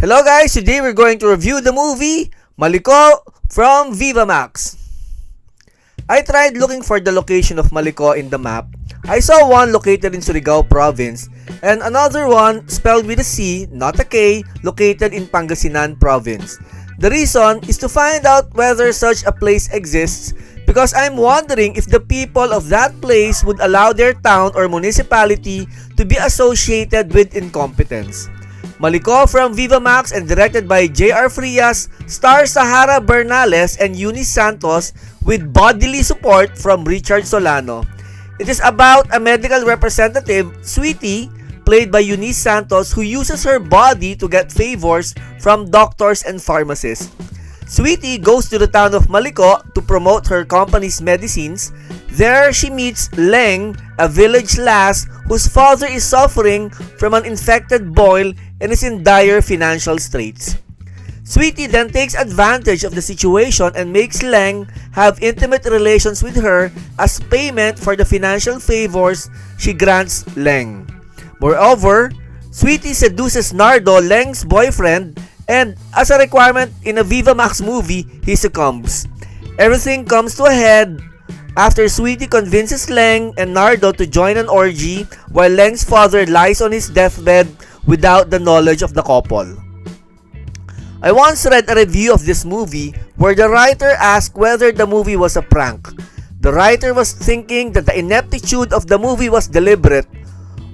Hello guys, today we're going to review the movie Maliko from Vivamax. I tried looking for the location of Maliko in the map. I saw one located in Surigao province and another one spelled with a C, not a K, located in Pangasinan province. The reason is to find out whether such a place exists because I'm wondering if the people of that place would allow their town or municipality to be associated with incompetence. Maliko from Vivamax and directed by J.R. Frias stars Sahara Bernales and Eunice Santos with bodily support from Richard Solano. It is about a medical representative, Sweetie, played by Eunice Santos, who uses her body to get favors from doctors and pharmacists. Sweetie goes to the town of Maliko to promote her company's medicines. There she meets Leng, a village lass whose father is suffering from an infected boil and is in dire financial straits. Sweetie then takes advantage of the situation and makes Leng have intimate relations with her as payment for the financial favors she grants Leng. Moreover, Sweetie seduces Nardo, Leng's boyfriend, and as a requirement in a Vivamax movie, he succumbs. Everything comes to a head after Sweetie convinces Leng and Nardo to join an orgy while Leng's father lies on his deathbed without the knowledge of the couple. I once read a review of this movie where the writer asked whether the movie was a prank. The writer was thinking that the ineptitude of the movie was deliberate.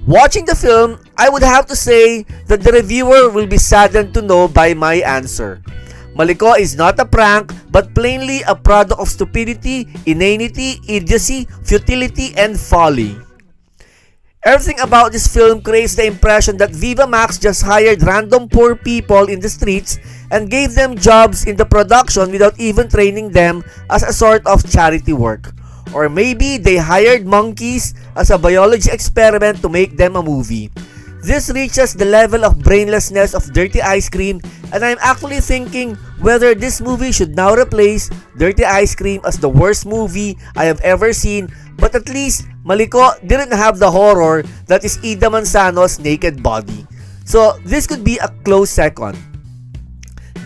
Watching the film, I would have to say that the reviewer will be saddened to know by my answer. Maliko is not a prank, but plainly a product of stupidity, inanity, idiocy, futility, and folly. Everything about this film creates the impression that Vivamax just hired random poor people in the streets and gave them jobs in the production without even training them as a sort of charity work. Or maybe they hired monkeys as a biology experiment to make them a movie. This reaches the level of brainlessness of Dirty Ice Cream, and I'm actually thinking whether this movie should now replace Dirty Ice Cream as the worst movie I have ever seen, but at least Maliko didn't have the horror that is Ida Manzano's naked body. So this could be a close second.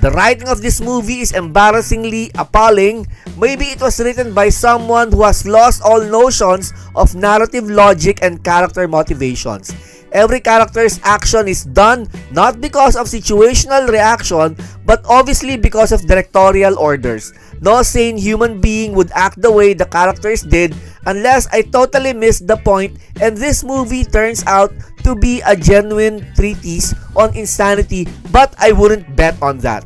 The writing of this movie is embarrassingly appalling. Maybe it was written by someone who has lost all notions of narrative logic and character motivations. Every character's action is done not because of situational reaction, but obviously because of directorial orders. No sane human being would act the way the characters did unless I totally missed the point, and this movie turns out to be a genuine treatise on insanity, but I wouldn't bet on that.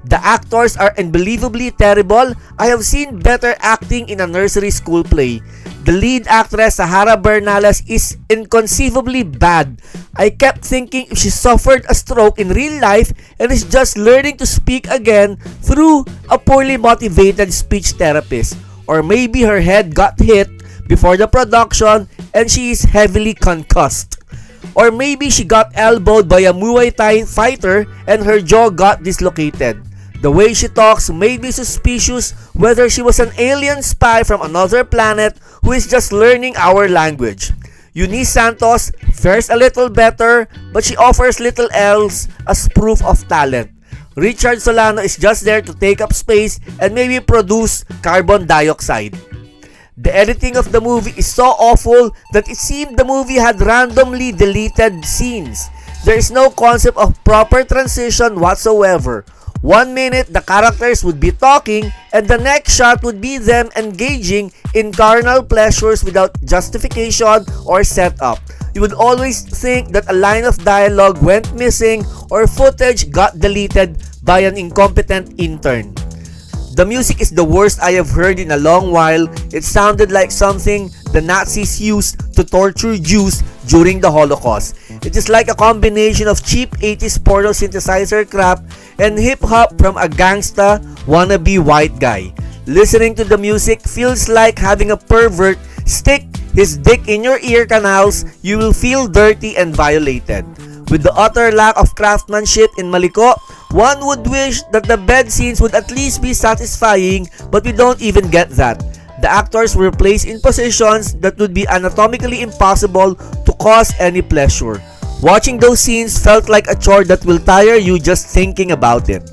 The actors are unbelievably terrible. I have seen better acting in a nursery school play. The lead actress, Sahara Bernales, is inconceivably bad. I kept thinking if she suffered a stroke in real life and is just learning to speak again through a poorly motivated speech therapist. Or maybe her head got hit before the production and she is heavily concussed. Or maybe she got elbowed by a Muay Thai fighter and her jaw got dislocated. The way she talks made me suspicious whether she was an alien spy from another planet who is just learning our language. Eunice Santos fares a little better, but she offers little else as proof of talent. Richard Solano is just there to take up space and maybe produce carbon dioxide. The editing of the movie is so awful that it seemed the movie had randomly deleted scenes. There is no concept of proper transition whatsoever. 1 minute, the characters would be talking, and the next shot would be them engaging in carnal pleasures without justification or setup. You would always think that a line of dialogue went missing or footage got deleted by an incompetent intern. The music is the worst I have heard in a long while. It sounded like something the Nazis used to torture Jews during the Holocaust. It is like a combination of cheap 80s porno synthesizer crap and hip-hop from a gangsta wannabe white guy. Listening to the music feels like having a pervert stick his dick in your ear canals. You will feel dirty and violated. With the utter lack of craftsmanship in Maliko, one would wish that the bed scenes would at least be satisfying, but we don't even get that. The actors were placed in positions that would be anatomically impossible to cause any pleasure. Watching those scenes felt like a chore that will tire you just thinking about it.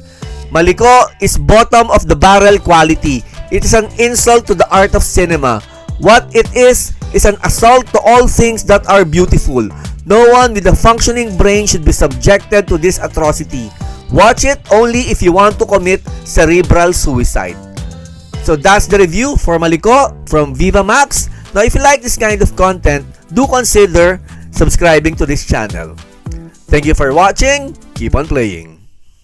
Maliko is bottom of the barrel quality. It is an insult to the art of cinema. What it is an assault to all things that are beautiful. No one with a functioning brain should be subjected to this atrocity. Watch it only if you want to commit cerebral suicide. So that's the review for Maliko from Vivamax. Now if you like this kind of content, do consider subscribing to this channel. Thank you for watching. Keep on playing.